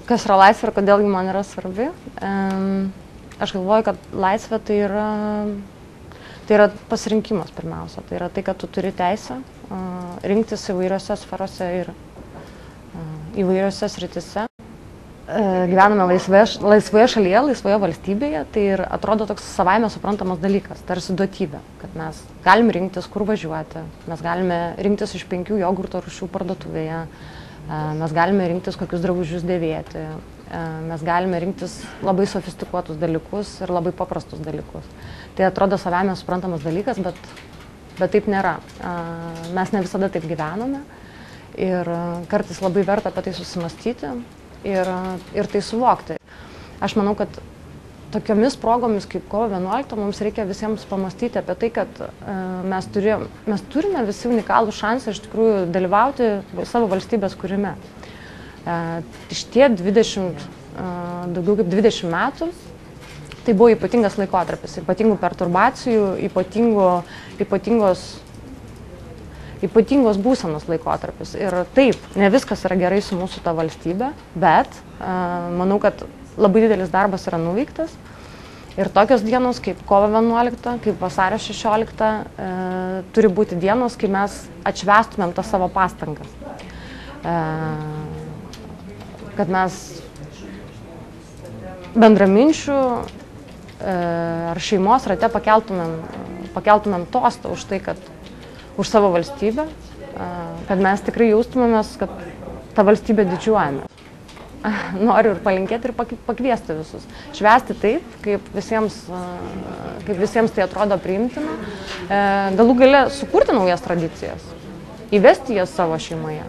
Kas yra laisvė ir kodėl ji man yra svarbi? Aš galvoju, kad laisvė tai yra pasirinkimas pirmiausia. Tai yra tai, kad tu turi teisę rinktis įvairiose sferose ir įvairiose sritise. Gyvename laisvoje šalyje, laisvoje valstybėje, tai ir atrodo toks savaime suprantamas dalykas, tarsi duotybė, kad mes galim rinktis, kur važiuoti, mes galime rinktis iš 5 jogurto rūšių parduotuvėje, mes galime rinktis, kokius drabužius dėvėti, mes galime rinktis labai sofistikuotus dalykus ir labai paprastus dalykus. Tai atrodo savaime suprantamas dalykas, bet taip nėra. Mes ne visada taip gyvename ir kartais labai verta apie tai susimastyti. Ir tai suvokti. Aš manau, kad tokiomis progomis kaip kovo 11 mums reikia visiems pamastyti apie tai, kad mes turime visi unikalų šansą iš tikrųjų dalyvauti savo valstybės kūrime. Šitie daugiau kaip 20 metų tai buvo ypatingas laikotarpis, ypatingų perturbacijų, ypatingos būsenos laikotarpis. Ir taip, ne viskas yra gerai su mūsų ta valstybė, bet manau, kad labai didelis darbas yra nuveiktas. Ir tokios dienos kaip kovo 11, kaip vasario 16 turi būti dienos, kai mes atšvęstumėm tas savo pastangas. Kad mes bendraminčių ar šeimos rate pakeltumėm tostą už tai, kad už savo valstybę, kad mes tikrai jaustumėmės, kad tą valstybę didžiuojame. Noriu ir palinkėti ir pakviesti visus. Švęsti taip, kaip visiems tai atrodo priimtina. Galų gale sukurti naujas tradicijas, įvesti jas savo šeimoje,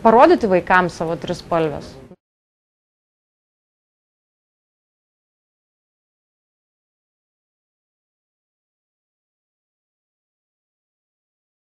parodyti vaikams savo trispalves.